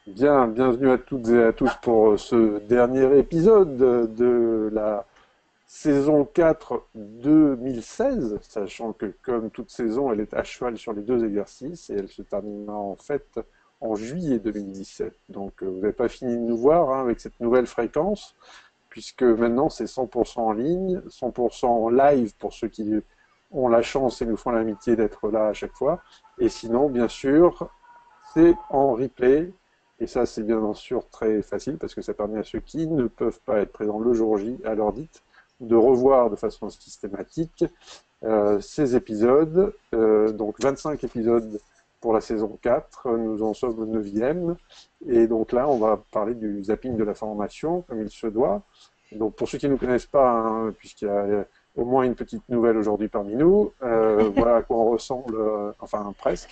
Bien, bienvenue à toutes et à tous pour ce dernier épisode de la saison 4 2016, sachant que comme toute saison, elle est à cheval sur les deux exercices et elle se terminera en fait en juillet 2017. Donc vous n'avez pas fini de nous voir hein, avec cette nouvelle fréquence, puisque maintenant c'est 100% en ligne, 100% en live pour ceux qui ont la chance et nous font l'amitié d'être là à chaque fois. Et sinon, bien sûr, c'est en replay. Et ça, c'est bien sûr très facile parce que ça permet à ceux qui ne peuvent pas être présents le jour J à l'heure dite de revoir de façon systématique ces épisodes. Donc 25 épisodes pour la saison 4. Nous en sommes au 9e. Et donc là, on va parler du zapping de la formation comme il se doit. Donc pour ceux qui ne nous connaissent pas, hein, puisqu'il y a au moins une petite nouvelle aujourd'hui parmi nous, voilà à quoi on ressemble, enfin presque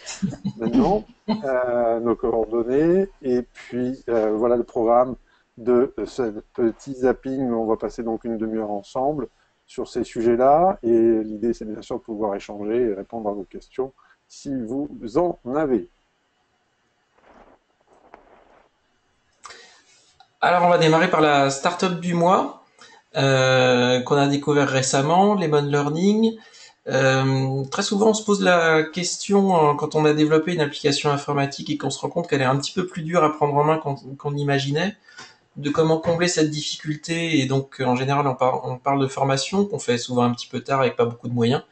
maintenant, nos coordonnées, et puis voilà le programme de ce petit zapping. On va passer donc une demi-heure ensemble sur ces sujets-là, et l'idée c'est bien sûr de pouvoir échanger et répondre à vos questions si vous en avez. Alors, on va démarrer par la startup du mois qu'on a découvert récemment, Lemon Learning. Très souvent, on se pose la question quand on a développé une application informatique et qu'on se rend compte qu'elle est un petit peu plus dure à prendre en main qu'on imaginait, de comment combler cette difficulté. Et donc, en général, on parle de formation qu'on fait souvent un petit peu tard avec pas beaucoup de moyens.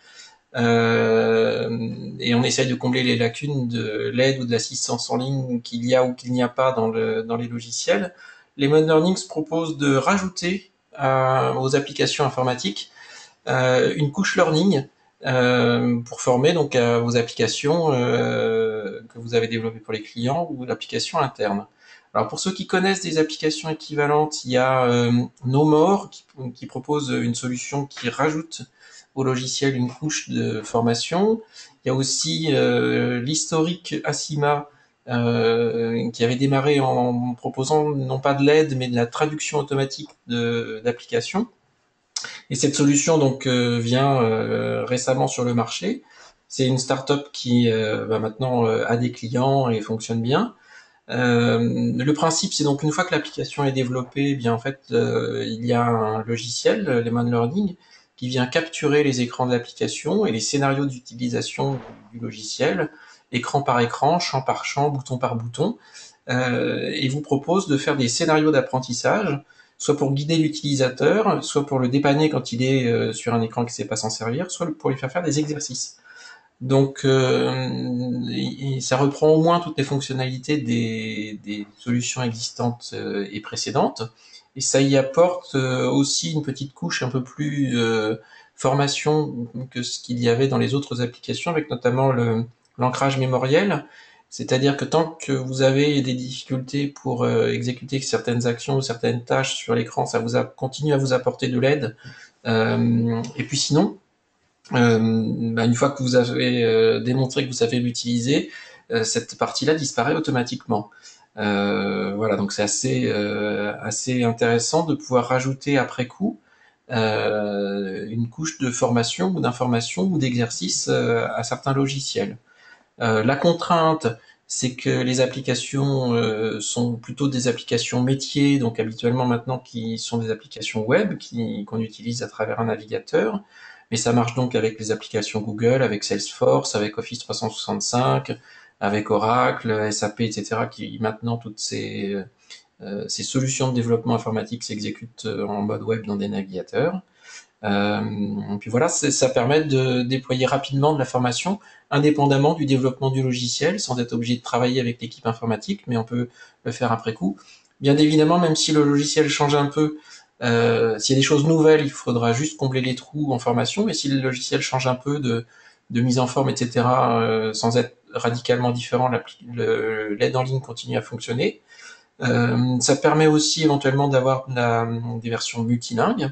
Et on essaye de combler les lacunes de l'aide ou de l'assistance en ligne qu'il y a ou qu'il n'y a pas dans les logiciels. Lemon Learning propose de rajouter aux applications informatiques une couche learning pour former donc à vos applications que vous avez développées pour les clients ou l'application interne. Alors pour ceux qui connaissent des applications équivalentes, il y a No More qui propose une solution qui rajoute au logiciel une couche de formation. Il y a aussi l'historique Asima qui avait démarré en proposant non pas de l'aide mais de la traduction automatique d'applications. Et cette solution donc vient récemment sur le marché. C'est une startup qui maintenant a des clients et fonctionne bien. Le principe, c'est donc une fois que l'application est développée, eh bien en fait, il y a un logiciel, Lemon Learning, qui vient capturer les écrans de l'application et les scénarios d'utilisation du logiciel, écran par écran, champ par champ, bouton par bouton, et vous propose de faire des scénarios d'apprentissage, soit pour guider l'utilisateur, soit pour le dépanner quand il est sur un écran qui ne sait pas s'en servir, soit pour lui faire faire des exercices. Donc, ça reprend au moins toutes les fonctionnalités des solutions existantes et précédentes, et ça y apporte aussi une petite couche un peu plus formation que ce qu'il y avait dans les autres applications, avec notamment l'ancrage mémoriel. C'est-à-dire que tant que vous avez des difficultés pour exécuter certaines actions ou certaines tâches sur l'écran, continue à vous apporter de l'aide. Et puis sinon, une fois que vous avez démontré que vous savez l'utiliser, cette partie-là disparaît automatiquement. Voilà, donc c'est assez intéressant de pouvoir rajouter après coup une couche de formation ou d'information ou d'exercice à certains logiciels. La contrainte, c'est que les applications sont plutôt des applications métiers, donc habituellement maintenant qui sont des applications web qu'on utilise à travers un navigateur. Mais ça marche donc avec les applications Google, avec Salesforce, avec Office 365, avec Oracle, SAP, etc. qui maintenant toutes ces solutions de développement informatique s'exécutent en mode web dans des navigateurs. Et puis voilà, ça permet de déployer rapidement de la formation indépendamment du développement du logiciel, sans être obligé de travailler avec l'équipe informatique, mais on peut le faire après coup. Bien évidemment, même si le logiciel change un peu, s'il y a des choses nouvelles, il faudra juste combler les trous en formation, mais si le logiciel change un peu de mise en forme, etc., sans être radicalement différent, l'aide en ligne continue à fonctionner. Ça permet aussi éventuellement d'avoir des versions multilingues.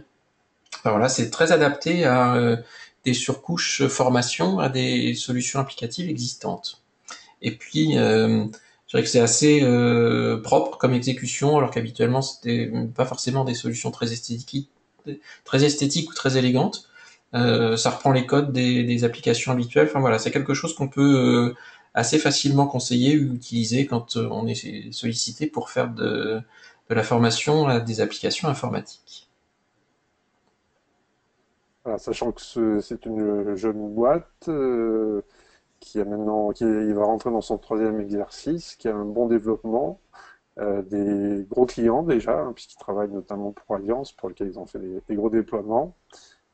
Alors là, c'est très adapté à des surcouches formation, à des solutions applicatives existantes. Et puis, je dirais que c'est assez propre comme exécution, alors qu'habituellement, c'était pas forcément des solutions très esthétiques ou très élégantes. Ça reprend les codes des applications habituelles. Enfin voilà, c'est quelque chose qu'on peut assez facilement conseillé ou utilisé quand on est sollicité pour faire de la formation à des applications informatiques. Voilà, sachant que c'est une jeune boîte qui a maintenant, il va rentrer dans son troisième exercice, qui a un bon développement, des gros clients déjà, hein, puisqu'ils travaillent notamment pour Allianz, pour lequel ils ont fait des gros déploiements.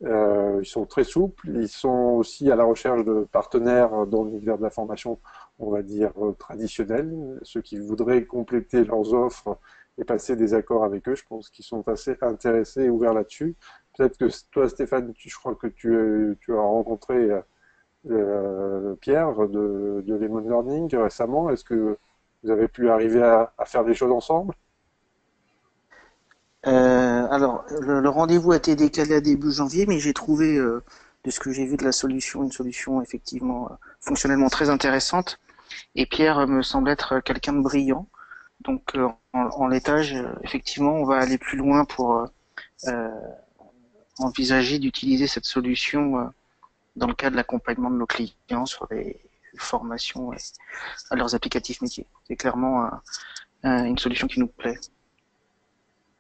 Ils sont très souples, ils sont aussi à la recherche de partenaires dans l'univers de la formation, on va dire traditionnel, ceux qui voudraient compléter leurs offres et passer des accords avec eux. Je pense qu'ils sont assez intéressés et ouverts là-dessus. Peut-être que toi, Stéphane, je crois que tu as rencontré Pierre de Lemon Learning récemment. Est-ce que vous avez pu arriver à faire des choses ensemble? Alors, le rendez-vous a été décalé à début janvier, mais j'ai trouvé, de ce que j'ai vu de la solution, une solution effectivement fonctionnellement très intéressante. Et Pierre me semble être quelqu'un de brillant. Donc, en l'étage, effectivement, on va aller plus loin pour euh, envisager d'utiliser cette solution dans le cadre de l'accompagnement de nos clients sur les formations à leurs applicatifs métiers. C'est clairement une solution qui nous plaît.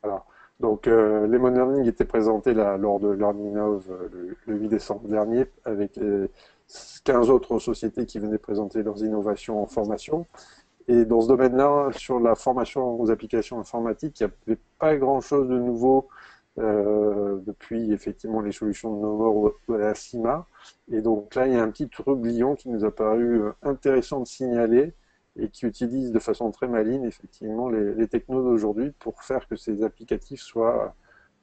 Alors, donc, Lemon Learning était présenté là, lors de Learning Now le 8 décembre dernier avec 15 autres sociétés qui venaient présenter leurs innovations en formation. Et dans ce domaine-là, sur la formation aux applications informatiques, il n'y avait pas grand-chose de nouveau depuis effectivement les solutions de Nomor ou la CIMA. Et donc là, il y a un petit trublion qui nous a paru intéressant de signaler et qui utilise de façon très maligne effectivement les technos d'aujourd'hui pour faire que ces applicatifs soient,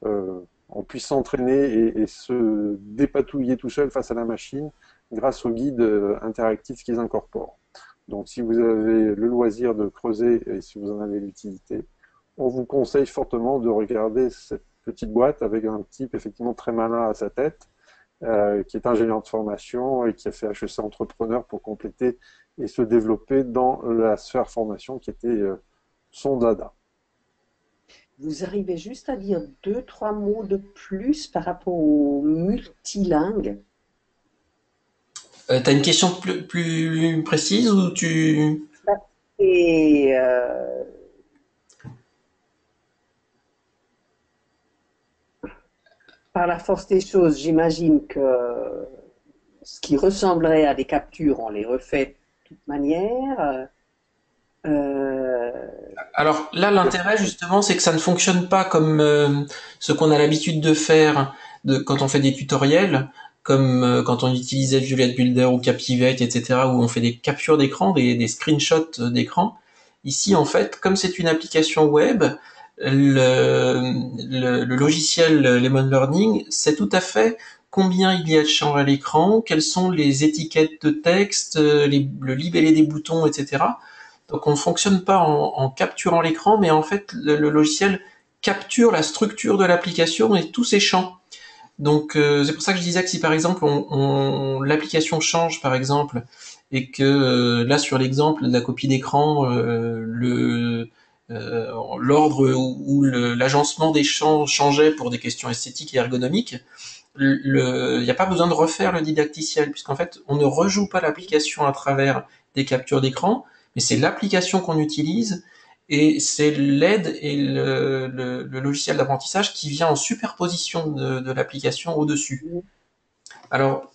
on puisse s'entraîner et se dépatouiller tout seul face à la machine grâce aux guides interactifs qu'ils incorporent. Donc si vous avez le loisir de creuser et si vous en avez l'utilité, on vous conseille fortement de regarder cette petite boîte avec un type effectivement très malin à sa tête, qui est ingénieur de formation et qui a fait HEC entrepreneur pour compléter et se développer dans la sphère formation qui était son dada. Vous arrivez juste à dire deux, trois mots de plus par rapport au multilingue. T'as une question plus précise ou tu... Et par la force des choses, j'imagine que ce qui ressemblerait à des captures, on les refait de toute manière. Euh, Alors là, l'intérêt justement, c'est que ça ne fonctionne pas comme ce qu'on a l'habitude de faire quand on fait des tutoriels, comme quand on utilisait Juliette Builder ou Captivate, etc., où on fait des captures d'écran, des screenshots d'écran. Ici, en fait, comme c'est une application web, le logiciel Lemon Learning sait tout à fait combien il y a de champs à l'écran, quelles sont les étiquettes de texte, le libellé des boutons, etc. Donc on ne fonctionne pas en capturant l'écran, mais en fait le logiciel capture la structure de l'application et tous ses champs. Donc c'est pour ça que je disais que si par exemple l'application change par exemple et que là sur l'exemple de la copie d'écran, l'ordre ou l'agencement des champs changeait pour des questions esthétiques et ergonomiques, il n'y a pas besoin de refaire le didacticiel, puisqu'en fait, on ne rejoue pas l'application à travers des captures d'écran, mais c'est l'application qu'on utilise, et c'est l'aide et le logiciel d'apprentissage qui vient en superposition de l'application au-dessus. Alors,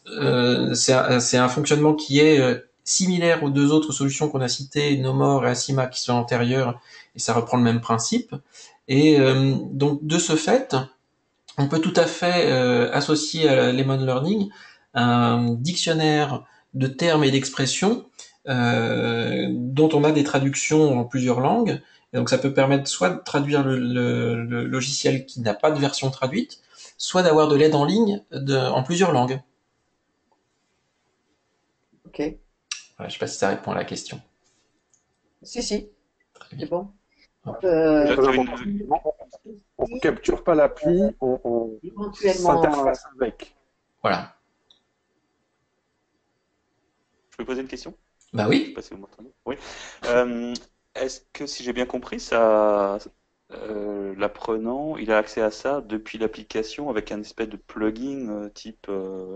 c'est un fonctionnement qui est similaire aux deux autres solutions qu'on a citées, Nomor et Acima, qui sont antérieures, et ça reprend le même principe. Et donc, de ce fait, on peut tout à fait associer à Lemon Learning un dictionnaire de termes et d'expressions dont on a des traductions en plusieurs langues. Et donc ça peut permettre soit de traduire le logiciel qui n'a pas de version traduite, soit d'avoir de l'aide en ligne en plusieurs langues. ok. Voilà, je ne sais pas si ça répond à la question. Si, si, Très c'est bien. bon. C'est très J'avais important. On ne capture pas l'appli, on Éventuellement, s'interface avec. Voilà. Je peux poser une question? Bah Je sais oui. pas si vous m'entendez. Oui. Est-ce que si j'ai bien compris, ça, l'apprenant, il a accès à ça depuis l'application avec un espèce de plugin type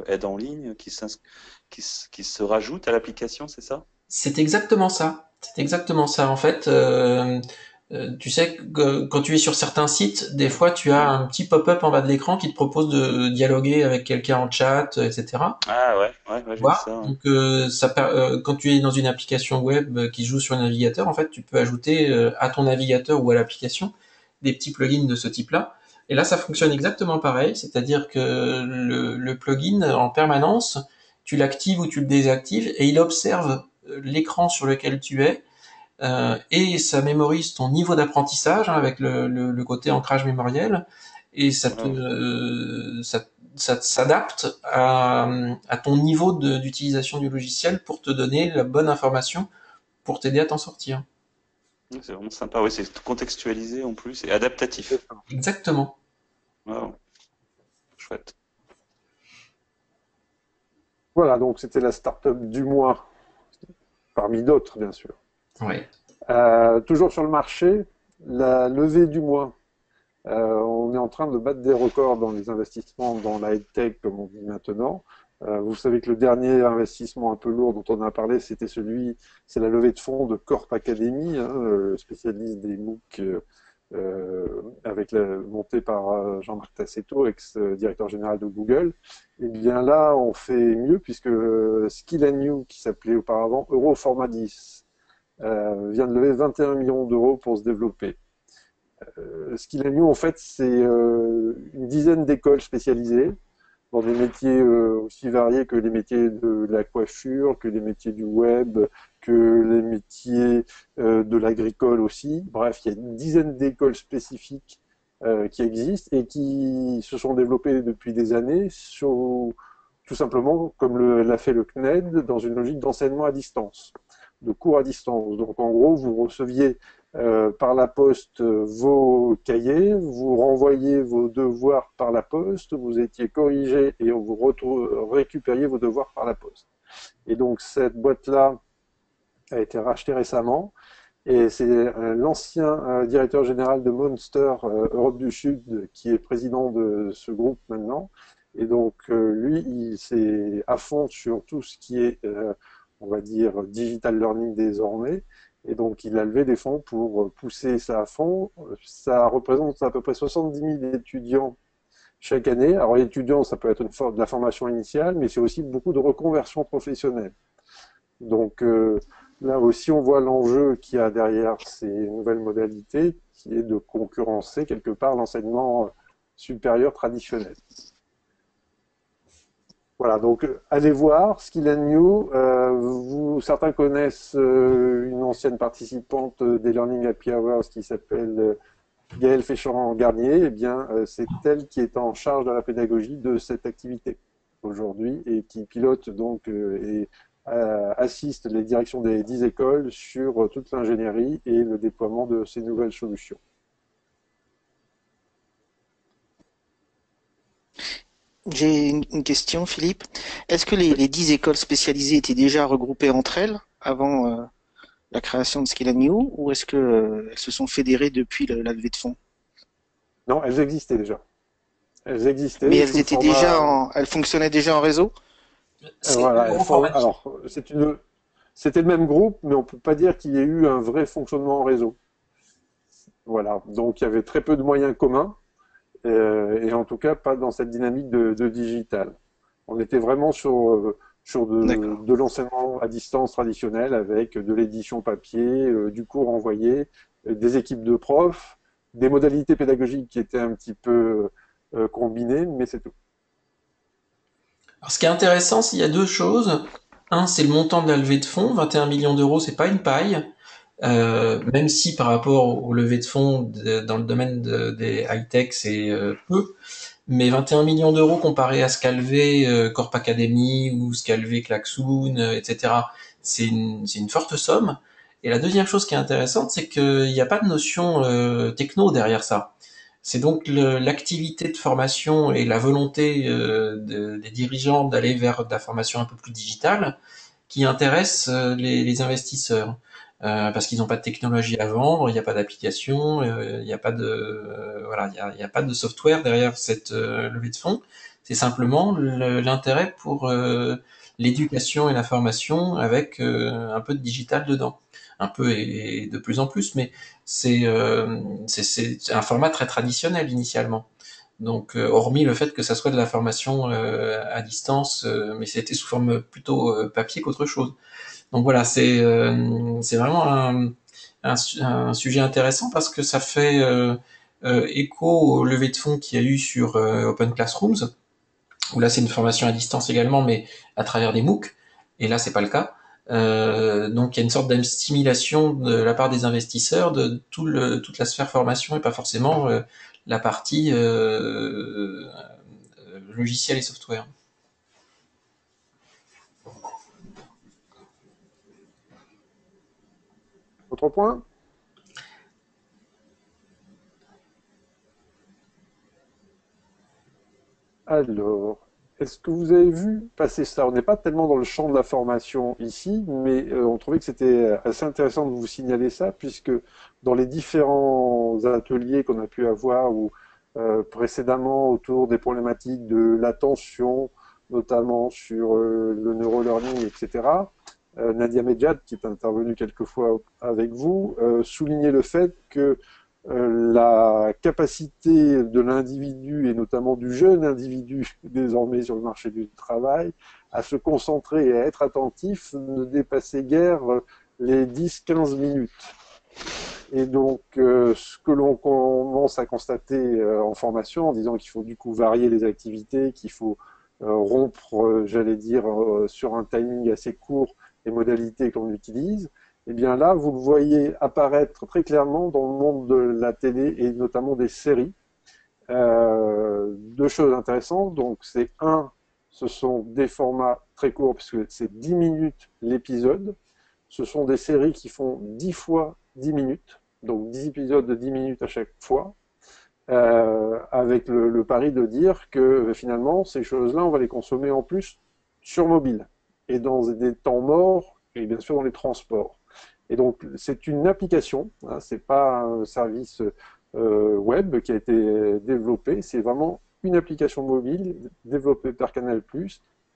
aide en ligne qui se rajoute à l'application, c'est ça? C'est exactement ça. C'est exactement ça. En fait, tu sais que quand tu es sur certains sites, des fois tu as un petit pop-up en bas de l'écran qui te propose de dialoguer avec quelqu'un en chat, etc. Ah ouais, ouais, ouais, Tu j'ai vu vois. ça. Ouais. Donc quand tu es dans une application web qui joue sur un navigateur, en fait, tu peux ajouter à ton navigateur ou à l'application des petits plugins de ce type-là. Et là, ça fonctionne exactement pareil, c'est-à-dire que le plugin en permanence, tu l'actives ou tu le désactives et il observe l'écran sur lequel tu es et ça mémorise ton niveau d'apprentissage hein, avec le côté ancrage mémoriel et Ouais. ça s'adapte à ton niveau d'utilisation du logiciel pour te donner la bonne information pour t'aider à t'en sortir. Ouais, c'est vraiment sympa. Oui, c'est contextualisé en plus et adaptatif. Exactement. Wow, chouette. Voilà, donc c'était la start-up du mois, parmi d'autres, bien sûr. Ouais. Toujours sur le marché, la levée du mois. On est en train de battre des records dans les investissements dans la tech, comme on dit maintenant. Vous savez que le dernier investissement un peu lourd dont on a parlé, c'est la levée de fonds de Corp Academy, hein, spécialiste des MOOC, avec la montée par Jean-Marc Tassetto, ex-directeur général de Google. Et bien là, on fait mieux puisque Skill You, qui s'appelait auparavant Euroformat 10, vient de lever 21 millions d'euros pour se développer. Skill You, en fait, c'est une dizaine d'écoles spécialisées dans des métiers aussi variés que les métiers de la coiffure, que les métiers du web, que les métiers de l'agricole aussi. Bref, il y a une dizaine d'écoles spécifiques qui existent et qui se sont développées depuis des années, tout simplement comme l'a fait le CNED, dans une logique d'enseignement à distance, de cours à distance. Donc en gros, vous receviez par la poste vos cahiers, vous renvoyiez vos devoirs par la poste, vous étiez corrigé et vous récupériez vos devoirs par la poste. Et donc cette boîte-là a été rachetée récemment et c'est l'ancien directeur général de Monster Europe du Sud qui est président de ce groupe maintenant. Et donc lui, il s'est à fond sur tout ce qui est, on va dire, digital learning désormais. Et donc, il a levé des fonds pour pousser ça à fond. Ça représente à peu près 70 000 étudiants chaque année. Alors, étudiants, ça peut être de la formation initiale, mais c'est aussi beaucoup de reconversion professionnelle. Donc, là aussi, on voit l'enjeu qu'il y a derrière ces nouvelles modalités, qui est de concurrencer quelque part l'enseignement supérieur traditionnel. Voilà, donc allez voir Skill New. Certains connaissent une ancienne participante des Learning Happy Hours qui s'appelle Gaëlle Féchant-Garnier. Eh bien, c'est elle qui est en charge de la pédagogie de cette activité aujourd'hui et qui pilote donc et assiste les directions des 10 écoles sur toute l'ingénierie et le déploiement de ces nouvelles solutions. J'ai une question, Philippe. Est-ce que les 10 écoles spécialisées étaient déjà regroupées entre elles avant la création de Skill New ou est-ce que elles se sont fédérées depuis la levée de fonds? Non, elles existaient déjà. Elles Mais existaient sous elles le étaient déjà format. elles fonctionnaient déjà en réseau? C'est Voilà, Euroformat. alors, c'était le même groupe, mais on ne peut pas dire qu'il y ait eu un vrai fonctionnement en réseau. Voilà, donc il y avait très peu de moyens communs, et en tout cas pas dans cette dynamique de digital. On était vraiment sur D'accord. de l'enseignement à distance traditionnel avec de l'édition papier, du cours envoyé, des équipes de profs, des modalités pédagogiques qui étaient un petit peu combinées, mais c'est tout. Alors, ce qui est intéressant, c'est qu'il y a deux choses. Un, c'est le montant de la levée de fonds. 21 millions d'euros, c'est pas une paille. Même si par rapport aux levées de fonds dans le domaine des high-tech, c'est peu. Mais 21 millions d'euros comparé à ce qu'a levé Corp Academy ou ce qu'a levé Klaxoon, etc., c'est une forte somme. Et la deuxième chose qui est intéressante, c'est qu'il n'y a pas de notion techno derrière ça. C'est donc l'activité de formation et la volonté des dirigeants d'aller vers de la formation un peu plus digitale qui intéressent les investisseurs. Parce qu'ils n'ont pas de technologie à vendre, il n'y a pas d'application, il n'y a pas de voilà, il y a pas de software derrière cette levée de fonds. C'est simplement l'intérêt pour l'éducation et la formation avec un peu de digital dedans. Un peu et de plus en plus, mais c'est un format très traditionnel initialement. Donc, hormis le fait que ça soit de la formation à distance, mais c'était sous forme plutôt papier qu'autre chose. Donc voilà, c'est vraiment un sujet intéressant parce que ça fait écho au levée de fonds qu'il y a eu sur Open Classrooms, où là c'est une formation à distance également, mais à travers des MOOC, et là c'est pas le cas. Donc il y a une sorte d'assimilation de la part des investisseurs de toute la sphère formation et pas forcément la partie logiciel et software. Autre point? Alors, est-ce que vous avez vu passer ça? On n'est pas tellement dans le champ de la formation ici, mais on trouvait que c'était assez intéressant de vous signaler ça, puisque dans les différents ateliers qu'on a pu avoir ou précédemment autour des problématiques de l'attention, notamment sur le neurolearning, etc., Nadia Medjad, qui est intervenue quelques fois avec vous, soulignait le fait que la capacité de l'individu, et notamment du jeune individu désormais sur le marché du travail, à se concentrer et à être attentif ne dépassait guère les 10-15 minutes. Et donc, ce que l'on commence à constater en formation, en disant qu'il faut du coup varier les activités, qu'il faut rompre, j'allais dire, sur un timing assez court les modalités qu'on utilise, et bien là, vous le voyez apparaître très clairement dans le monde de la télé et notamment des séries. Deux choses intéressantes. Donc, c'est ce sont des formats très courts, puisque c'est 10 minutes l'épisode. Ce sont des séries qui font 10 fois 10 minutes, donc 10 épisodes de 10 minutes à chaque fois, avec le pari de dire que finalement, ces choses-là, on va les consommer en plus sur mobile, et dans des temps morts, et bien sûr dans les transports. Et donc, c'est une application, hein, c'est pas un service web qui a été développé, c'est vraiment une application mobile développée par Canal+,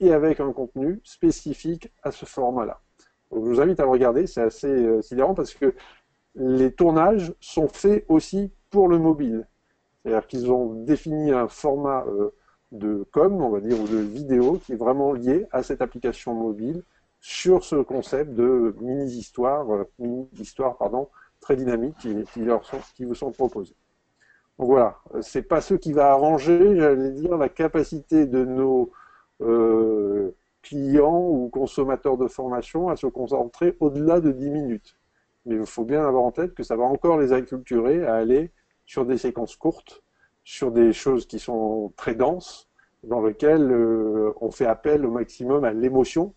et avec un contenu spécifique à ce format-là. Donc, je vous invite à le regarder, c'est assez sidérant parce que les tournages sont faits aussi pour le mobile. C'est-à-dire qu'ils ont défini un format de com, on va dire, ou de vidéo qui est vraiment lié à cette application mobile sur ce concept de mini-histoire, pardon, très dynamique qui vous sont proposées. Donc voilà, c'est pas ce qui va arranger, j'allais dire, la capacité de nos clients ou consommateurs de formation à se concentrer au-delà de 10 minutes. Mais il faut bien avoir en tête que ça va encore les acculturer à aller sur des séquences courtes, sur des choses qui sont très denses, dans lesquelles on fait appel au maximum à l'émotion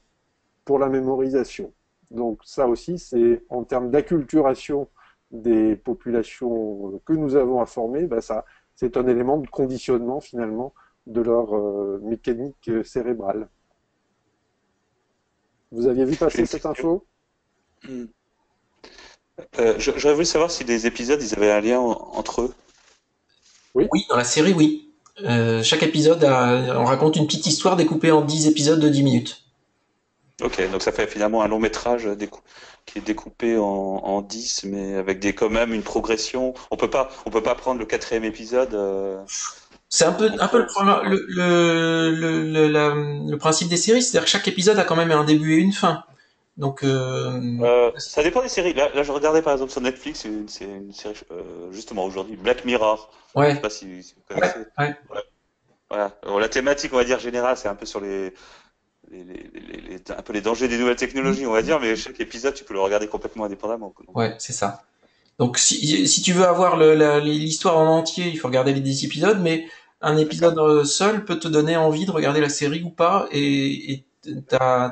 pour la mémorisation. Donc ça aussi, c'est en termes d'acculturation des populations que nous avons à former, ça, c'est un élément de conditionnement finalement de leur mécanique cérébrale. Vous aviez vu passer cette info? J'aurais voulu savoir si les épisodes, ils avaient un lien entre eux. Oui. Oui, dans la série, oui. Chaque épisode, on raconte une petite histoire découpée en 10 épisodes de 10 minutes. Ok, donc ça fait finalement un long métrage qui est découpé en 10, mais avec quand même une progression. On peut pas prendre le quatrième épisode. C'est un peu le principe des séries, c'est-à-dire que chaque épisode a quand même un début et une fin. Donc, Ça dépend des séries. Là, je regardais par exemple sur Netflix, c'est une série justement aujourd'hui, Black Mirror. Je sais ouais, pas si vous ouais, connaissez. ouais. Ouais. Voilà. Bon, la thématique, on va dire générale, c'est un peu sur un peu les dangers des nouvelles technologies, on va dire, mais chaque épisode, tu peux le regarder complètement indépendamment. Donc, Ouais, c'est ça. Donc, si tu veux avoir l'histoire en entier, il faut regarder les 10 épisodes, mais un épisode d'accord. seul peut te donner envie de regarder la série ou pas, et t'as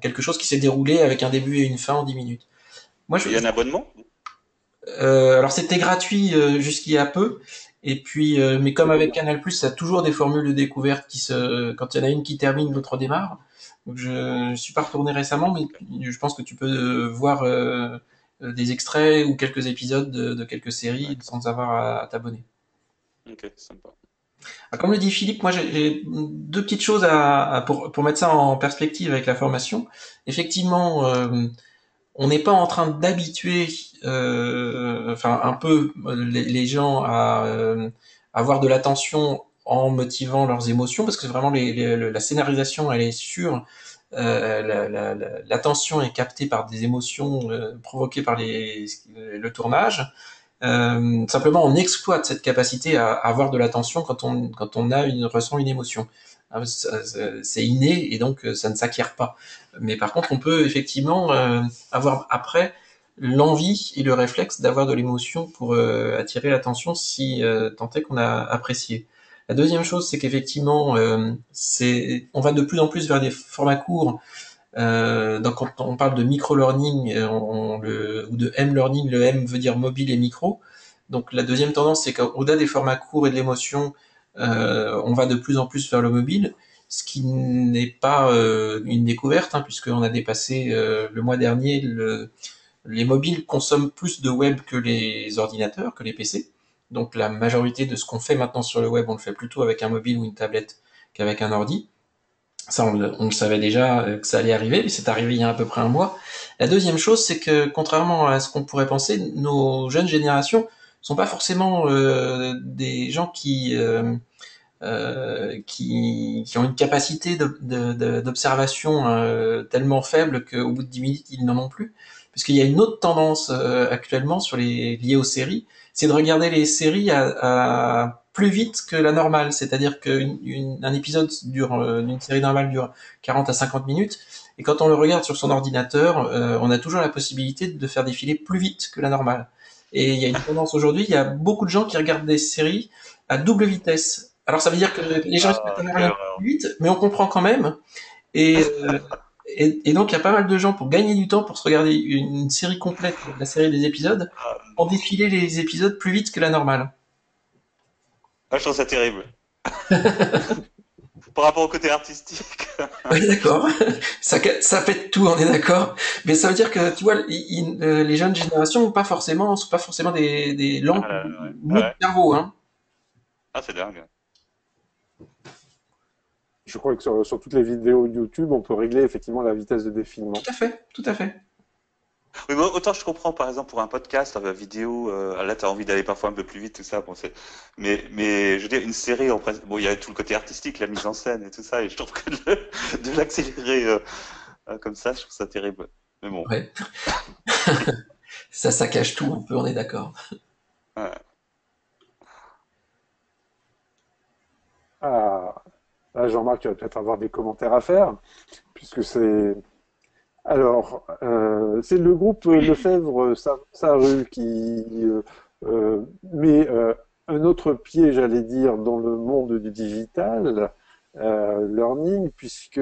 quelque chose qui s'est déroulé avec un début et une fin en 10 minutes. Moi, Il y a un abonnement? alors c'était gratuit jusqu'il y a peu, et puis mais comme C'est avec payant. Canal+, ça a toujours des formules de découverte quand il y en a une qui termine, l'autre démarre. Donc je suis pas retourné récemment, mais je pense que tu peux voir des extraits ou quelques épisodes de quelques séries D'accord. sans avoir à t'abonner. Ok, sympa. Comme le dit Philippe, moi j'ai deux petites choses pour mettre ça en perspective avec la formation. Effectivement, on n'est pas en train d'habituer, enfin un peu les gens à avoir de l'attention en motivant leurs émotions, parce que vraiment la scénarisation elle est sûre, l'attention est captée par des émotions provoquées par le tournage. Simplement, on exploite cette capacité à avoir de l'attention quand on ressent une émotion. C'est inné et donc ça ne s'acquiert pas. Mais par contre, on peut effectivement avoir après l'envie et le réflexe d'avoir de l'émotion pour attirer l'attention si tant est qu'on a apprécié. La deuxième chose, c'est qu'effectivement, on va de plus en plus vers des formats courts. Donc quand on parle de micro-learning ou de M-learning, le M veut dire mobile et micro. Donc la deuxième tendance, c'est qu'au-delà des formats courts et de l'émotion, on va de plus en plus vers le mobile, ce qui n'est pas une découverte, hein, puisqu'on a dépassé le mois dernier, les mobiles consomment plus de web que les ordinateurs, que les PC. Donc la majorité de ce qu'on fait maintenant sur le web, on le fait plutôt avec un mobile ou une tablette qu'avec un ordi. Ça, on le savait déjà que ça allait arriver, mais c'est arrivé il y a à peu près un mois. La deuxième chose, c'est que contrairement à ce qu'on pourrait penser, nos jeunes générations sont pas forcément des gens qui ont une capacité d'observation tellement faible qu'au bout de 10 minutes, ils n'en ont plus. Parce qu'il y a une autre tendance actuellement liée aux séries, c'est de regarder les séries à plus vite que la normale. C'est-à-dire qu'un épisode d'une série normale dure 40 à 50 minutes, et quand on le regarde sur son ordinateur, on a toujours la possibilité de faire défiler plus vite que la normale. Et il y a une tendance aujourd'hui, il y a beaucoup de gens qui regardent des séries à double vitesse. Alors ça veut dire que les gens Ah, respectent quelle rien horreur. plus vite, mais on comprend quand même. Et, et donc il y a pas mal de gens pour gagner du temps, pour se regarder une série complète, la série des épisodes, Ah, pour défiler les épisodes plus vite que la normale. je trouve ça terrible. Par rapport au côté artistique. Oui, d'accord. Ça fait tout, on est d'accord. Mais ça veut dire que, tu vois, les jeunes générations sont pas forcément des Ah lampes là là, mou ouais. de Ouais. cerveau, hein. Ah, c'est dingue. Je crois que sur toutes les vidéos YouTube, on peut régler effectivement la vitesse de défilement. Tout à fait, tout à fait. Oui, mais autant je comprends, par exemple, pour un podcast, la vidéo, là, t'as envie d'aller parfois un peu plus vite, tout ça. Bon, mais je veux dire, une série, en principe, bon, il y a tout le côté artistique, la mise en scène et tout ça, et je trouve que de l'accélérer comme ça, je trouve ça terrible. Mais bon, Ouais. Ça cache tout un peu, on est d'accord. ouais. Ah, là, Jean-Marc, tu vas peut-être avoir des commentaires à faire, puisque c'est... Alors, c'est le groupe Lefebvre-Sarru qui met un autre pied, j'allais dire, dans le monde du digital learning, puisque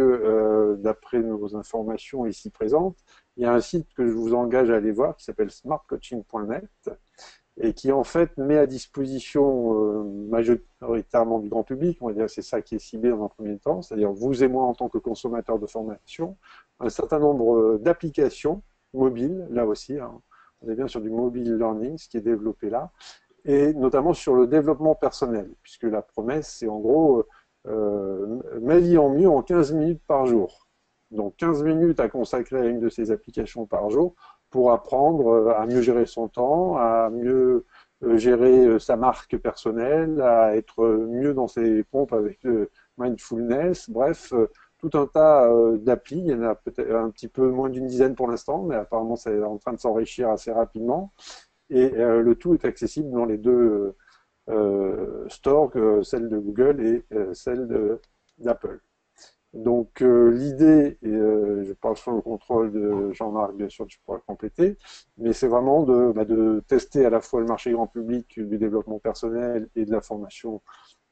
d'après nos informations ici présentes, il y a un site que je vous engage à aller voir qui s'appelle smartcoaching.net et qui en fait met à disposition majoritairement du grand public, on va dire c'est ça qui est ciblé dans un premier temps, c'est-à-dire vous et moi en tant que consommateurs de formation, un certain nombre d'applications mobiles, là aussi, hein, on est bien sur du mobile learning, ce qui est développé là, et notamment sur le développement personnel, puisque la promesse c'est en gros ma vie en mieux en 15 minutes par jour. Donc 15 minutes à consacrer à une de ces applications par jour pour apprendre à mieux gérer son temps, à mieux gérer sa marque personnelle, à être mieux dans ses pompes avec le mindfulness, bref, tout un tas d'applis. Il y en a peut-être un petit peu moins d'une dizaine pour l'instant, mais apparemment c'est en train de s'enrichir assez rapidement. Et le tout est accessible dans les deux stores, celle de Google et celle d'Apple. Donc l'idée, et je parle sous le contrôle de Jean-Marc, bien sûr, tu pourras compléter, mais c'est vraiment de tester à la fois le marché grand public du développement personnel et de la formation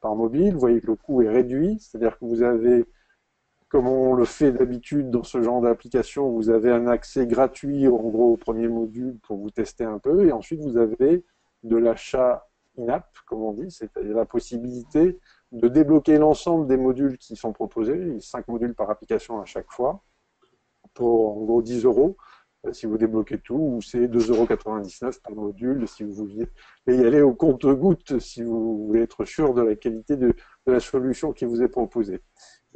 par mobile. Vous voyez que le coût est réduit, c'est-à-dire que vous avez, comme on le fait d'habitude dans ce genre d'application, vous avez un accès gratuit en gros au premier module pour vous tester un peu, et ensuite vous avez de l'achat in-app, comme on dit, c'est-à-dire la possibilité de débloquer l'ensemble des modules qui sont proposés, 5 modules par application à chaque fois, pour en gros 10 euros, si vous débloquez tout, ou c'est 2,99 € par module si vous vouliez et y aller au compte-gouttes si vous voulez être sûr de la qualité de la solution qui vous est proposée.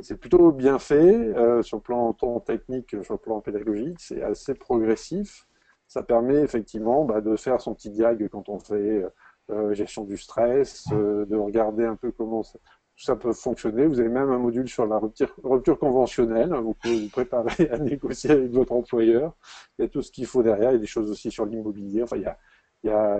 C'est plutôt bien fait sur le plan tant technique, sur le plan pédagogique, c'est assez progressif. Ça permet effectivement de faire son petit diag quand on fait gestion du stress, de regarder un peu comment tout ça peut fonctionner. Vous avez même un module sur la rupture conventionnelle. Vous pouvez vous préparer à négocier avec votre employeur. Il y a tout ce qu'il faut derrière. Il y a des choses aussi sur l'immobilier. Enfin, il y a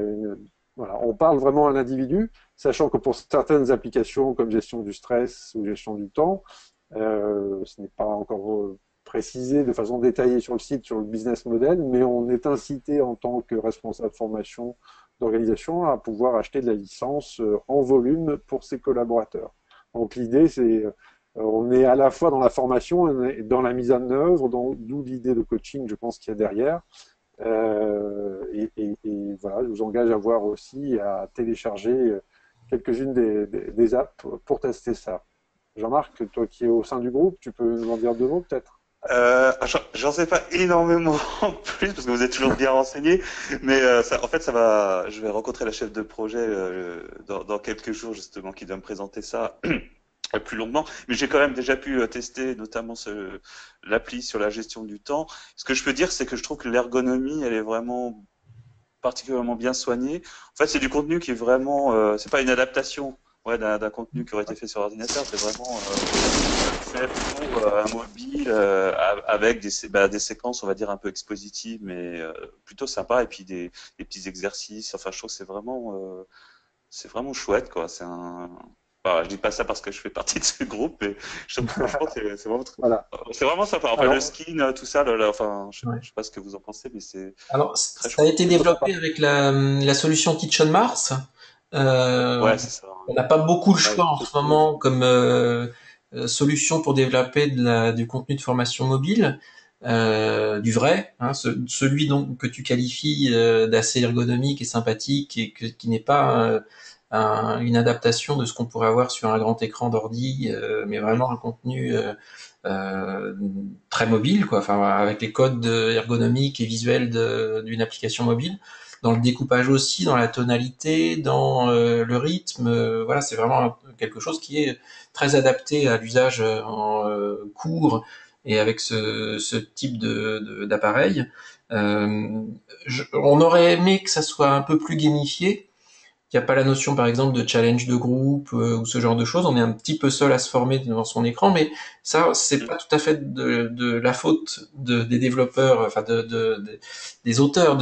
voilà. On parle vraiment à l'individu, sachant que pour certaines applications comme gestion du stress ou gestion du temps, ce n'est pas encore précisé de façon détaillée sur le site, sur le business model, mais on est incité en tant que responsable formation d'organisation à pouvoir acheter de la licence en volume pour ses collaborateurs. Donc l'idée, c'est on est à la fois dans la formation et dans la mise en œuvre, d'où l'idée de coaching, je pense, qu'il y a derrière. Et voilà, je vous engage à voir aussi, à télécharger quelques-unes des apps pour tester ça. Jean-Marc, toi qui es au sein du groupe, tu peux nous en dire deux mots peut-être? J'en sais pas énormément plus parce que vous êtes toujours bien renseigné, mais en fait, je vais rencontrer la chef de projet dans quelques jours justement qui doit me présenter ça plus longuement. Mais j'ai quand même déjà pu tester notamment l'appli sur la gestion du temps. Ce que je peux dire, c'est que je trouve que l'ergonomie, elle est vraiment particulièrement bien soignée. En fait, c'est du contenu qui est vraiment, c'est pas une adaptation. Ouais, d'un contenu qui aurait été fait sur ordinateur, c'est vraiment fait pour un mobile avec des séquences, on va dire, un peu expositives, mais plutôt sympa, et puis des petits exercices. Enfin, je trouve que c'est vraiment chouette, quoi. Enfin, je dis pas ça parce que je fais partie de ce groupe, mais je trouve que franchement, Voilà. c'est vraiment sympa. Enfin, Alors, le skin, tout ça, enfin, je sais pas ce que vous en pensez, mais c'est Alors, très ça a chouette. été développé avec la solution Teach on Mars. Ouais, c'est ça. On n'a pas beaucoup le choix en c'est ce moment comme solution pour développer du contenu de formation mobile, du vrai, hein, celui donc que tu qualifies d'assez ergonomique et sympathique et qui n'est pas une adaptation de ce qu'on pourrait avoir sur un grand écran d'ordi, mais vraiment un contenu euh, très mobile, quoi, enfin avec les codes ergonomiques et visuels d'une application mobile, dans le découpage aussi, dans la tonalité, dans le rythme. Voilà, c'est vraiment quelque chose qui est très adapté à l'usage en cours et avec ce type d'appareil. On aurait aimé que ça soit un peu plus gamifié. Il n'y a pas la notion, par exemple, de challenge de groupe ou ce genre de choses. On est un petit peu seul à se former devant son écran, mais ça, c'est pas tout à fait de la faute des développeurs, enfin des auteurs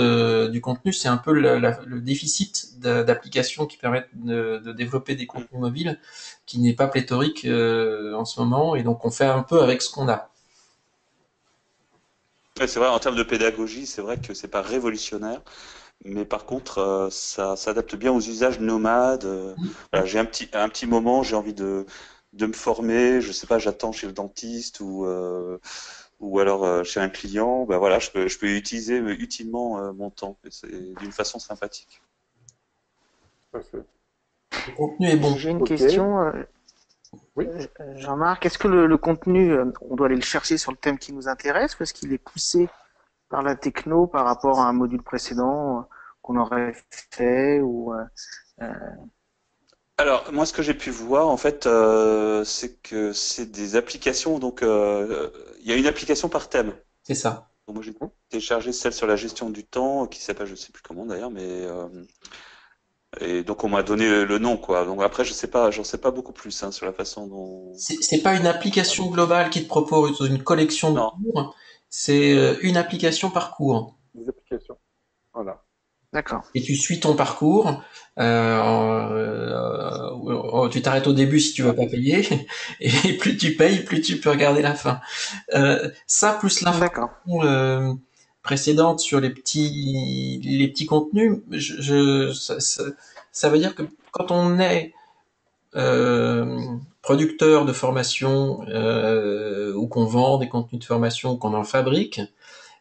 du contenu. C'est un peu le déficit d'applications qui permettent de développer des contenus mobiles qui n'est pas pléthorique en ce moment, et donc on fait un peu avec ce qu'on a. Ouais, c'est vrai, en termes de pédagogie, c'est vrai que c'est pas révolutionnaire. Mais par contre, ça s'adapte bien aux usages nomades. Voilà, j'ai un petit moment, j'ai envie de me former, je sais pas, j'attends chez le dentiste ou alors chez un client. Ben voilà, je peux utiliser utilement mon temps. Et c'est d'une façon sympathique. parfait. Le contenu est bon. J'ai une Ok. question, Oui. Jean-Marc. Est-ce que le contenu, on doit aller le chercher sur le thème qui nous intéresse, ou est-ce qu'il est poussé par la techno par rapport à un module précédent qu'on aurait fait ou Alors, moi, ce que j'ai pu voir, en fait, c'est que c'est des applications. Donc, il y a une application par thème. C'est ça. Donc, moi, j'ai téléchargé celle sur la gestion du temps, qui s'appelle, je sais plus comment d'ailleurs, mais et donc on m'a donné le nom, quoi. Donc après, j'en sais pas beaucoup plus hein, sur la façon dont. C'est pas une application globale qui te propose une collection de Non. cours, c'est une application par cours. Des applications. Voilà. D'accord. Et tu suis ton parcours. Tu t'arrêtes au début si tu veux pas payer, et plus tu payes, plus tu peux regarder la fin. Ça plus l'information D'accord. précédente sur les petits contenus, ça veut dire que quand on est producteur de formation ou qu'on vend des contenus de formation ou qu'on en fabrique,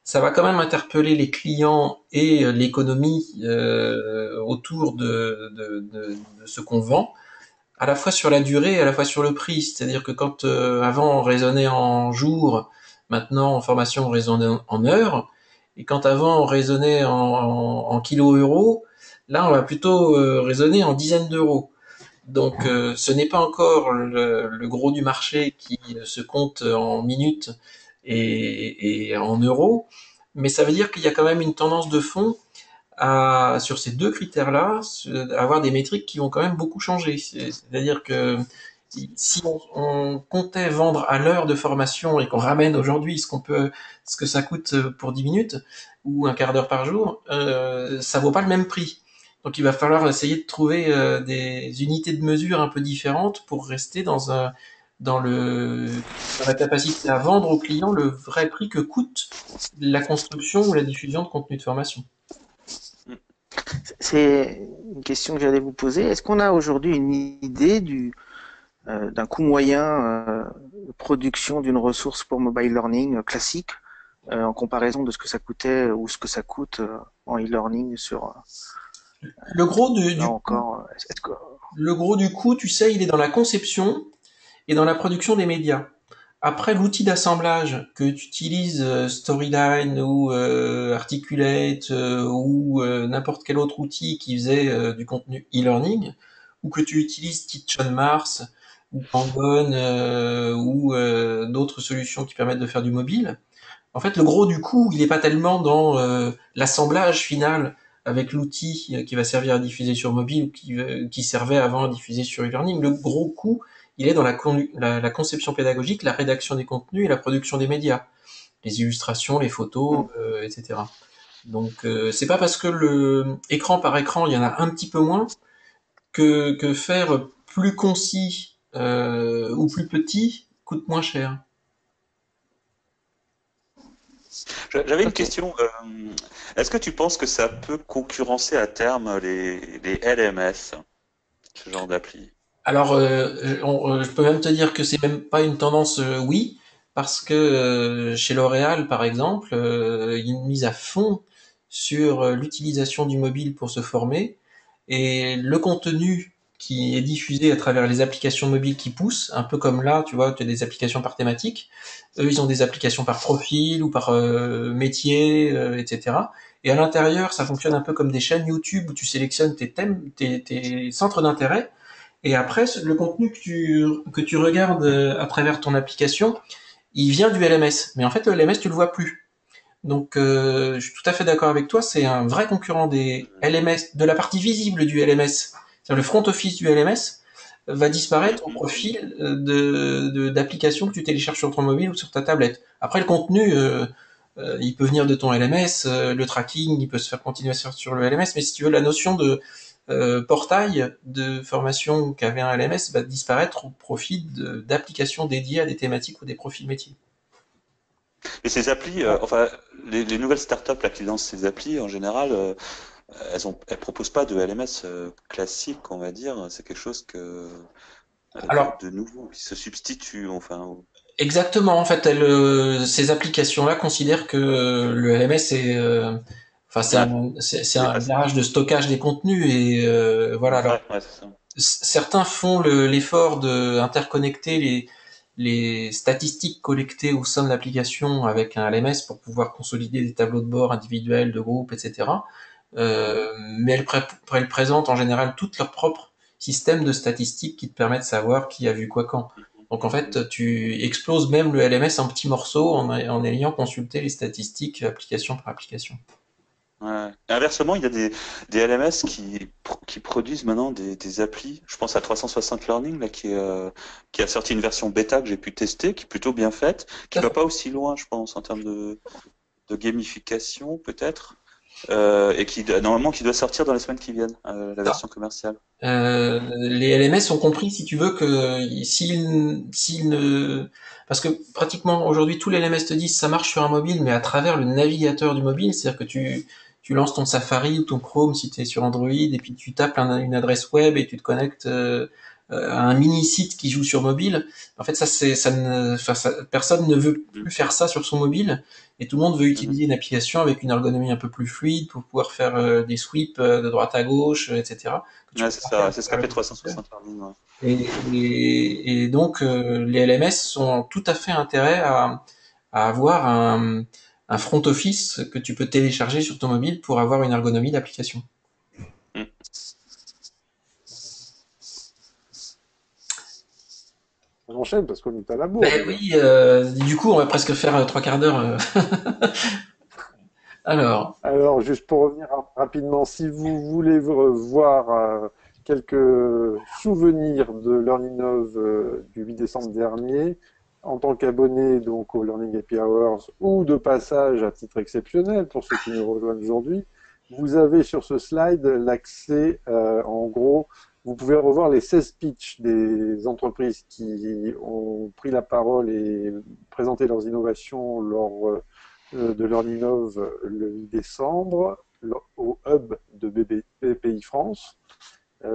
ça va quand même interpeller les clients et l'économie autour de ce qu'on vend, à la fois sur la durée et à la fois sur le prix. C'est-à-dire que quand avant on raisonnait en jours, maintenant en formation on raisonne en heures, Et quand avant on raisonnait en kilo-euros, là on va plutôt raisonner en dizaines d'euros. Donc ce n'est pas encore le gros du marché qui se compte en minutes et en euros, mais ça veut dire qu'il y a quand même une tendance de fond sur ces deux critères-là, avoir des métriques qui vont quand même beaucoup changer. C'est-à-dire que si on comptait vendre à l'heure de formation et qu'on ramène aujourd'hui ce que ça coûte pour 10 minutes ou un quart d'heure par jour, ça vaut pas le même prix. Donc il va falloir essayer de trouver des unités de mesure un peu différentes pour rester dans le, dans la capacité à vendre au client le vrai prix que coûte la construction ou la diffusion de contenu de formation. C'est une question que j'allais vous poser. Est-ce qu'on a aujourd'hui une idée d'un coût moyen de production d'une ressource pour mobile learning classique en comparaison de ce que ça coûtait ou ce que ça coûte en e-learning sur Le gros là encore est-ce que le gros du coût, tu sais, il est dans la conception et dans la production des médias. Après, l'outil d'assemblage que tu utilises, Storyline ou Articulate n'importe quel autre outil qui faisait du contenu e-learning, ou que tu utilises Teach on Mars ou Pangon d'autres solutions qui permettent de faire du mobile. En fait, le gros du coup, il n'est pas tellement dans l'assemblage final avec l'outil qui va servir à diffuser sur mobile ou qui servait avant à diffuser sur e-learning. Le gros coup, il est dans la conception pédagogique, la rédaction des contenus et la production des médias, les illustrations, les photos, etc. Donc, c'est pas parce que le écran par écran, il y en a un petit peu moins que faire plus concis ou plus petit coûte moins cher. J'avais une ok. question. Est-ce que tu penses que ça peut concurrencer à terme les LMS, ce genre d'appli? Alors, je peux même te dire que c'est même pas une tendance, oui, parce que chez L'Oréal, par exemple, ils misent à fond sur l'utilisation du mobile pour se former et le contenu qui est diffusé à travers les applications mobiles qui poussent, un peu comme là, tu vois, tu as des applications par thématique. Eux, ils ont des applications par profil ou par métier, etc. Et à l'intérieur, ça fonctionne un peu comme des chaînes YouTube où tu sélectionnes tes thèmes, tes centres d'intérêt et après, le contenu que tu regardes à travers ton application, il vient du LMS. Mais en fait, le LMS, tu le vois plus. Donc, je suis tout à fait d'accord avec toi. C'est un vrai concurrent des LMS, de la partie visible du LMS. C'est-à-dire le front office du LMS va disparaître au Mhm. profit d'applications que tu télécharges sur ton mobile ou sur ta tablette. Après, le contenu, il peut venir de ton LMS, le tracking, il peut se faire continuer à se faire sur le LMS, mais si tu veux, la notion de portail de formation qu'avait un LMS va disparaître au profit d'applications dédiées à des thématiques ou des profils métiers. Et ces applis, enfin, les nouvelles startups là, qui lancent ces applis, en général, elles proposent pas de LMS classique, on va dire. C'est quelque chose Alors, de nouveau qui se substitue, enfin. exactement, en fait, ces applications-là considèrent que le LMS est, enfin, Ouais, c'est il est un passé. garage de stockage des contenus et voilà. Alors, Ouais, ouais, c'est ça. certains font l'effort de interconnecter les statistiques collectées au sein de l'application avec un LMS pour pouvoir consolider des tableaux de bord individuels, de groupe, etc. Mhm. Mais elles présentent en général tout leur propre système de statistiques qui te permettent de savoir qui a vu quoi quand. Donc en fait, tu exploses même le LMS en petits morceaux en ayant consulté les statistiques application par application. Ouais. Et inversement, il y a des LMS qui produisent maintenant des applis. Je pense à 360 Learning là, qui a sorti une version bêta que j'ai pu tester, qui est plutôt bien faite, Tout qui à va fait. pas aussi loin, je pense, en termes de gamification peut-être, et normalement qui doit sortir dans les semaines qui viennent, la version commerciale. Les LMS ont compris, si tu veux, que s'ils ne... Parce que pratiquement aujourd'hui, tous les LMS te disent ça marche sur un mobile, mais à travers le navigateur du mobile, c'est-à-dire que tu lances ton Safari ou ton Chrome si tu es sur Android, et puis tu tapes une adresse web et tu te connectes à un mini-site qui joue sur mobile. En fait, personne ne veut Mhm. plus faire ça sur son mobile, et tout le monde veut Mhm. utiliser une application avec une ergonomie un peu plus fluide pour pouvoir faire des sweeps de droite à gauche, etc. Que tu Ouais, peux c'est pas faire ça, à c'est ce qu'a travers le fait navigateur. 360 Learning. Ouais. Et donc, les LMS ont tout à fait intérêt à avoir un front office que tu peux télécharger sur ton mobile pour avoir une ergonomie d'application. On enchaîne parce qu'on est à la bourre. Ben oui, du coup, on va presque faire 3 quarts d'heure. Alors, Alors, juste pour revenir rapidement, si vous voulez voir quelques souvenirs de LearnInnov du 8 décembre dernier, en tant qu'abonné donc au Learning Happy Hours ou de passage à titre exceptionnel pour ceux qui nous rejoignent aujourd'hui, vous avez sur ce slide l'accès, en gros, vous pouvez revoir les 16 pitchs des entreprises qui ont pris la parole et présenté leurs innovations lors de LearnInnov le 8 décembre au hub de BPI France.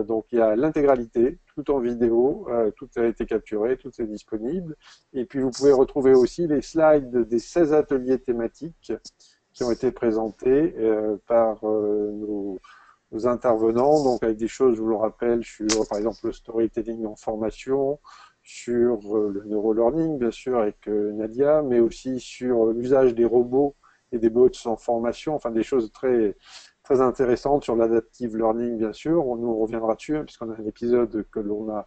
Donc il y a l'intégralité, tout en vidéo, tout a été capturé, tout est disponible. Et puis vous pouvez retrouver aussi les slides des 16 ateliers thématiques qui ont été présentés par nos intervenants, donc avec des choses, je vous le rappelle, sur par exemple le storytelling en formation, sur le neurolearning, bien sûr, avec Nadia, mais aussi sur l'usage des robots et des bots en formation, enfin des choses très, très intéressantes sur l'adaptive learning, bien sûr. Nous, on reviendra dessus, hein, puisqu'on a un épisode que l'on a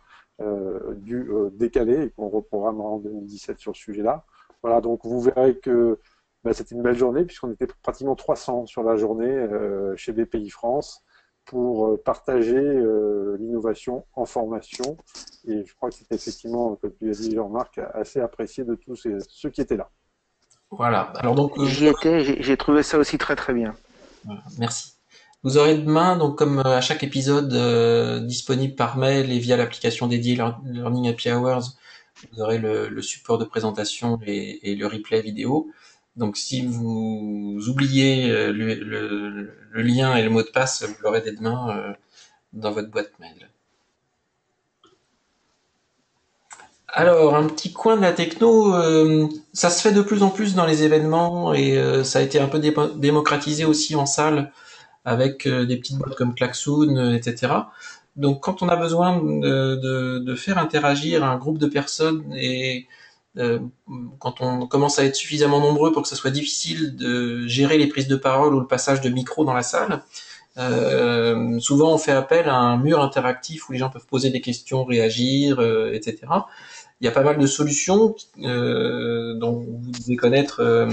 dû décaler et qu'on reprogrammera en 2017 sur ce sujet-là. Voilà, donc vous verrez que c'était une belle journée, puisqu'on était pratiquement 300 sur la journée chez BPI France pour partager l'innovation en formation. Et je crois que c'était effectivement, comme tu as dit Jean-Marc, assez apprécié de tous ceux qui étaient là. voilà. Alors donc, J'y étais, j'ai trouvé ça aussi très très bien. voilà, merci. Vous aurez demain, donc comme à chaque épisode, disponible par mail et via l'application dédiée Learning Happy Hours, vous aurez le support de présentation et le replay vidéo. Donc si vous oubliez le lien et le mot de passe, vous l'aurez dès demain dans votre boîte mail. Alors, un petit coin de la techno, ça se fait de plus en plus dans les événements et ça a été un peu démocratisé aussi en salle avec des petites boîtes comme Klaxoon, etc. Donc, quand on a besoin de faire interagir un groupe de personnes et euh, quand on commence à être suffisamment nombreux pour que ce soit difficile de gérer les prises de parole ou le passage de micro dans la salle, souvent on fait appel à un mur interactif où les gens peuvent poser des questions, réagir, etc. Il y a pas mal de solutions dont vous devez connaître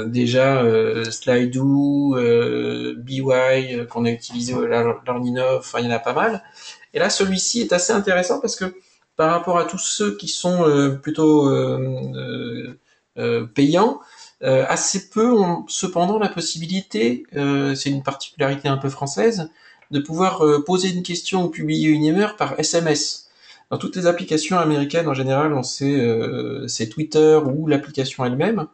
déjà Slidoo, BY qu'on a utilisé au LearnInnov, enfin il y en a pas mal. Et là celui-ci est assez intéressant parce que par rapport à tous ceux qui sont plutôt payants, assez peu ont cependant la possibilité, c'est une particularité un peu française, de pouvoir poser une question ou publier une humeur par SMS. Dans toutes les applications américaines, en général, c'est Twitter ou l'application elle-même.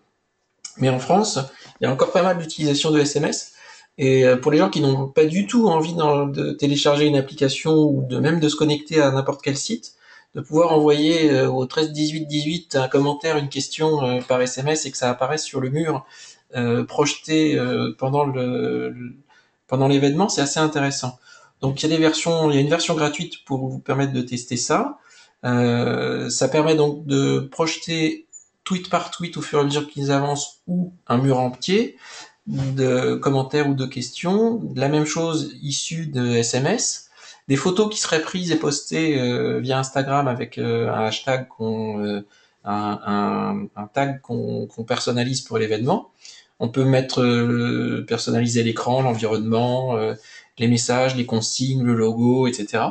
Mais en France, il y a encore pas mal d'utilisation de SMS. Et pour les gens qui n'ont pas du tout envie de télécharger une application ou de même de se connecter à n'importe quel site, de pouvoir envoyer au 13 18 18 un commentaire, une question par SMS et que ça apparaisse sur le mur projeté pendant l'événement, c'est assez intéressant. Donc il y a une version gratuite pour vous permettre de tester ça. Ça permet donc de projeter tweet par tweet au fur et à mesure qu'ils avancent ou un mur entier de commentaires ou de questions. La même chose issue de SMS. Des photos qui seraient prises et postées via Instagram avec un hashtag un tag qu'on personnalise pour l'événement. On peut personnaliser l'écran, l'environnement, les messages, les consignes, le logo, etc.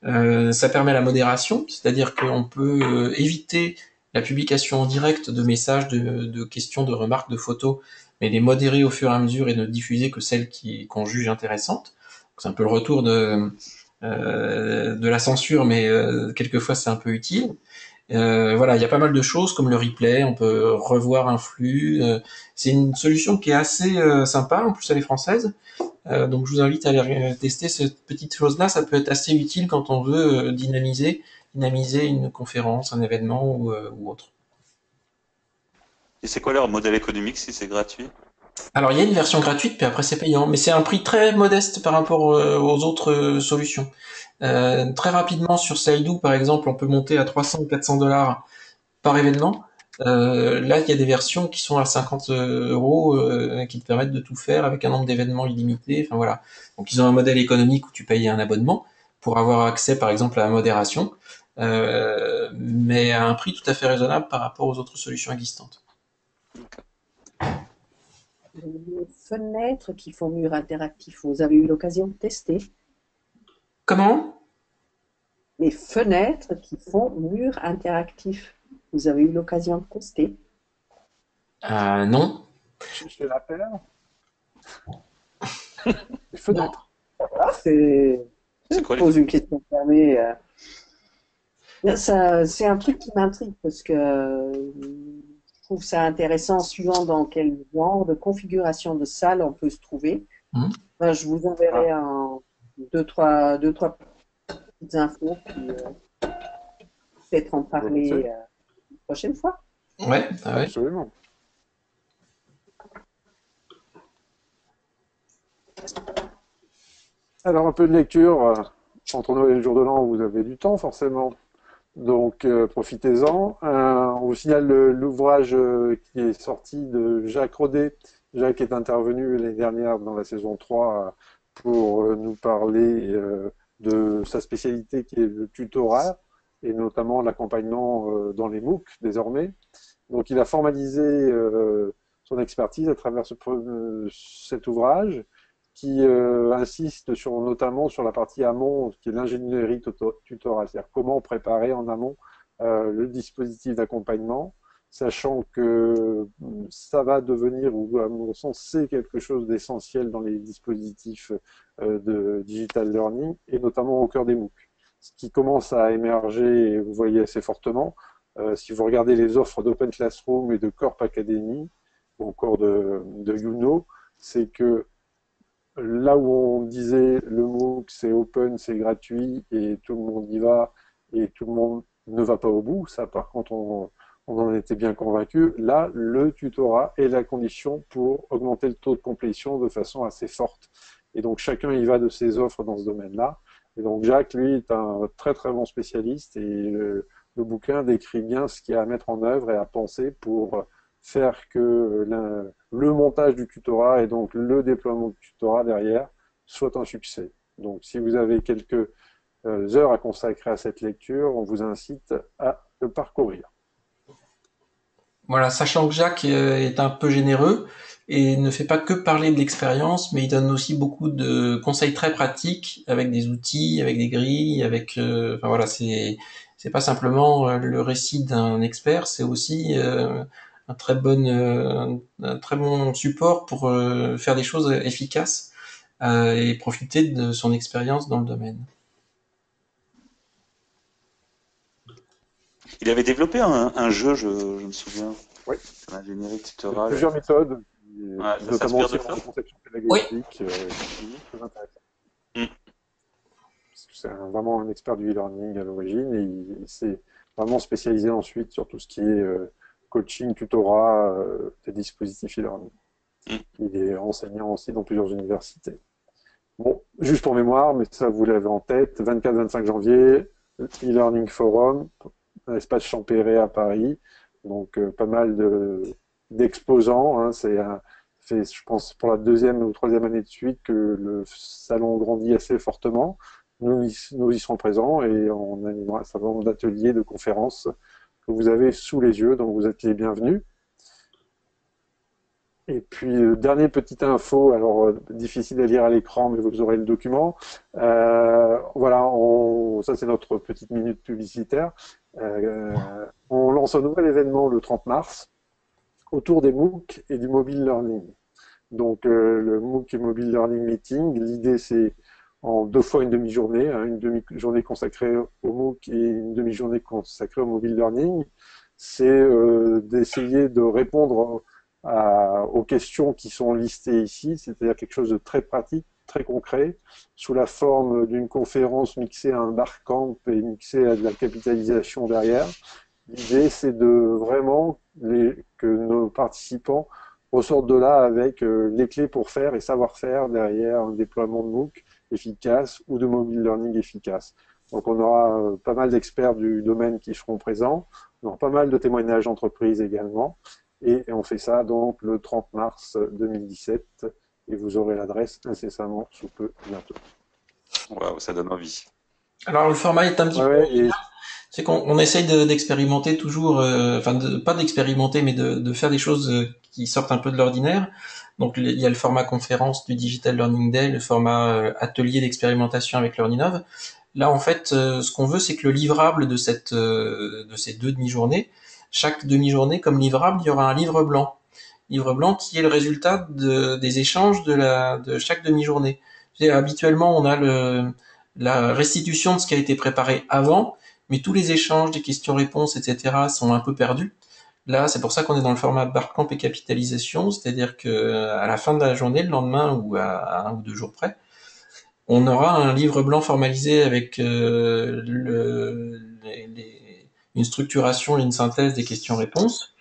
Ça permet la modération, c'est-à-dire qu'on peut éviter la publication en direct de messages, de questions, de remarques, de photos, mais les modérer au fur et à mesure et ne diffuser que celles qu'on juge intéressantes. C'est un peu le retour de la censure, mais quelquefois c'est un peu utile. Voilà, il y a pas mal de choses comme le replay, on peut revoir un flux. C'est une solution qui est assez sympa, en plus elle est française. Donc je vous invite à aller tester cette petite chose-là, ça peut être assez utile quand on veut dynamiser une conférence, un événement ou autre. Et c'est quoi leur modèle économique si c'est gratuit? Alors il y a une version gratuite, puis après c'est payant, mais c'est un prix très modeste par rapport aux autres solutions. Très rapidement sur Slidoo par exemple, on peut monter à 300 ou 400 $ par événement. Là, il y a des versions qui sont à 50 euros qui te permettent de tout faire avec un nombre d'événements illimité. Enfin voilà. Donc ils ont un modèle économique où tu payes un abonnement pour avoir accès, par exemple, à la modération, mais à un prix tout à fait raisonnable par rapport aux autres solutions existantes. Les fenêtres qui font mur interactif, vous avez eu l'occasion de tester? Comment? Les fenêtres qui font mur interactif, vous avez eu l'occasion de tester? Non. Chez la paire, les fenêtres. Ah, je C'est quoi les pose une question fermée. C'est un truc qui m'intrigue parce que je trouve ça intéressant suivant dans quel genre de configuration de salle on peut se trouver. Hmm. Ben, je vous enverrai deux, trois petites infos, puis peut-être en parler une prochaine fois. Ouais, ah ouais. Absolument. Alors, un peu de lecture. Entre Noël et le jour de l'an, vous avez du temps, forcément. Donc, profitez-en. On vous signale l'ouvrage qui est sorti de Jacques Rodet. Jacques est intervenu l'année dernière dans la saison 3 pour nous parler de sa spécialité qui est le tutorat et notamment l'accompagnement dans les MOOC désormais. Donc, il a formalisé son expertise à travers cet ouvrage qui insiste notamment sur la partie amont, qui est l'ingénierie tutorale, c'est-à-dire comment préparer en amont le dispositif d'accompagnement, sachant que ça va devenir, ou à mon sens, c'est quelque chose d'essentiel dans les dispositifs de digital learning, et notamment au cœur des MOOC. Ce qui commence à émerger, vous voyez assez fortement, si vous regardez les offres d'Open Classroom et de Corp Academy, ou encore de Youno, c'est que là où on disait le MOOC c'est open, c'est gratuit et tout le monde y va et tout le monde ne va pas au bout, ça par contre on en était bien convaincu. Là, le tutorat est la condition pour augmenter le taux de complétion de façon assez forte. Et donc chacun y va de ses offres dans ce domaine-là. Et donc Jacques, lui, est un très très bon spécialiste et le bouquin décrit bien ce qu'il y a à mettre en œuvre et à penser pour faire que le montage du tutorat et donc le déploiement du tutorat derrière soit un succès. Donc si vous avez quelques heures à consacrer à cette lecture, on vous incite à le parcourir. Voilà, sachant que Jacques est un peu généreux et ne fait pas que parler de l'expérience, mais il donne aussi beaucoup de conseils très pratiques avec des outils, avec des grilles, avec enfin voilà, c'est pas simplement le récit d'un expert, c'est aussi un très bon support pour faire des choses efficaces et profiter de son expérience dans le domaine. Il avait développé un jeu, je me souviens, Oui, l'ingénierie il y a tutorale. plusieurs méthodes, Ouais, ça notamment s'inspire aussi de en ça. conception Oui, pédagogique, très intéressant. Mm. C'est vraiment un expert du e-learning à l'origine et il s'est vraiment spécialisé ensuite sur tout ce qui est coaching, tutorat, des dispositifs e-learning. Mm. Il est enseignant aussi dans plusieurs universités. Bon, juste pour mémoire, mais ça vous l'avez en tête, 24-25 janvier, e-learning forum, un espace Champéret à Paris, donc pas mal d'exposants, hein, c'est, je pense, pour la deuxième ou troisième année de suite que le salon grandit assez fortement. Nous y serons présents et on animera un certain nombre d'ateliers, de conférences que vous avez sous les yeux, donc vous êtes les bienvenus. Et puis, dernière petite info, alors difficile à lire à l'écran, mais vous aurez le document. Voilà, ça c'est notre petite minute publicitaire. On lance un nouvel événement le 30 mars autour des MOOC et du mobile learning. Donc, le MOOC et Mobile Learning Meeting, l'idée c'est en 2 fois une demi-journée, hein, une demi-journée consacrée au MOOC et une demi-journée consacrée au mobile learning, c'est d'essayer de répondre aux questions qui sont listées ici, c'est-à-dire quelque chose de très pratique, très concret, sous la forme d'une conférence mixée à un barcamp et mixée à de la capitalisation derrière. L'idée, c'est de vraiment que nos participants ressortent de là avec les clés pour faire et savoir-faire derrière un déploiement de MOOC efficace ou de mobile learning efficace. Donc on aura pas mal d'experts du domaine qui seront présents. Non, pas mal de témoignages d'entreprises également. Et on fait ça donc le 30 mars 2017. Et vous aurez l'adresse incessamment sous peu bientôt. Waouh, ça donne envie. Alors le format est un petit Ouais, peu, ouais, et c'est qu'on essaye d'expérimenter toujours, enfin pas d'expérimenter, mais de faire des choses qui sortent un peu de l'ordinaire. Donc il y a le format conférence du Digital Learning Day, le format atelier d'expérimentation avec LearnInov. Là en fait, ce qu'on veut, c'est que le livrable de ces deux demi-journées, chaque demi-journée comme livrable, il y aura un livre blanc. Livre blanc qui est le résultat des échanges de chaque demi-journée. Habituellement, on a la restitution de ce qui a été préparé avant, mais tous les échanges, des questions-réponses, etc. sont un peu perdus. Là, c'est pour ça qu'on est dans le format barcamp et capitalisation, c'est-à-dire que à la fin de la journée, le lendemain ou à 1 ou 2 jours près, on aura un livre blanc formalisé avec une structuration et une synthèse des questions-réponses,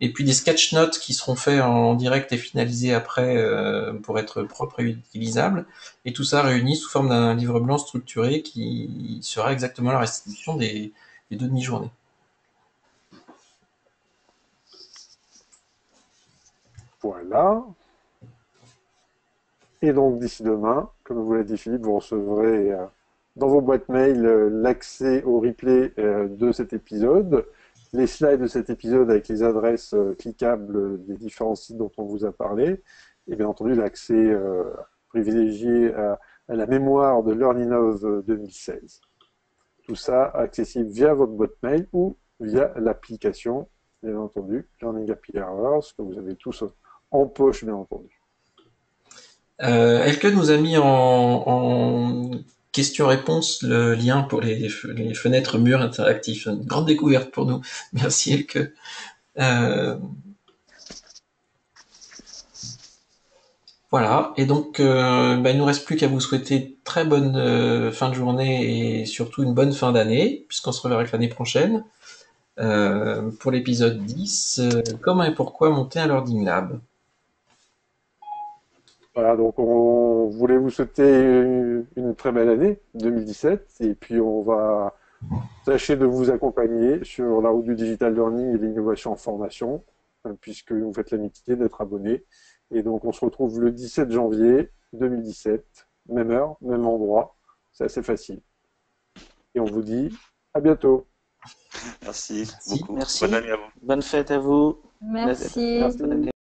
et puis des sketch notes qui seront faits en direct et finalisés après pour être propres et utilisables, et tout ça réuni sous forme d'un livre blanc structuré qui sera exactement la restitution des deux demi-journées. voilà. Et donc d'ici demain, comme vous l'a dit Philippe, vous recevrez dans vos boîtes mail l'accès au replay de cet épisode, les slides de cet épisode avec les adresses cliquables des différents sites dont on vous a parlé, et bien entendu l'accès privilégié à la mémoire de LearnInov 2016. Tout ça accessible via votre boîte mail ou via l'application, bien entendu, Learning Happy Hours, que vous avez tous en poche, bien entendu. Elke nous a mis en question-réponse le lien pour les fenêtres murs interactifs. Une grande découverte pour nous. Merci Elke. Voilà, et donc il ne nous reste plus qu'à vous souhaiter très bonne fin de journée et surtout une bonne fin d'année, puisqu'on se reverra l'année prochaine pour l'épisode 10, comment et pourquoi monter un Learning Lab. Voilà, donc on voulait vous souhaiter une très belle année 2017 et puis on va tâcher de vous accompagner sur la route du digital learning et de l'innovation en formation, puisque vous faites l'amitié d'être abonné. Et donc on se retrouve le 17 janvier 2017, même heure, même endroit, c'est assez facile. Et on vous dit à bientôt. Merci beaucoup. Merci. Bonne année à vous. Bonne fête à vous. Merci. Merci. Bonne année.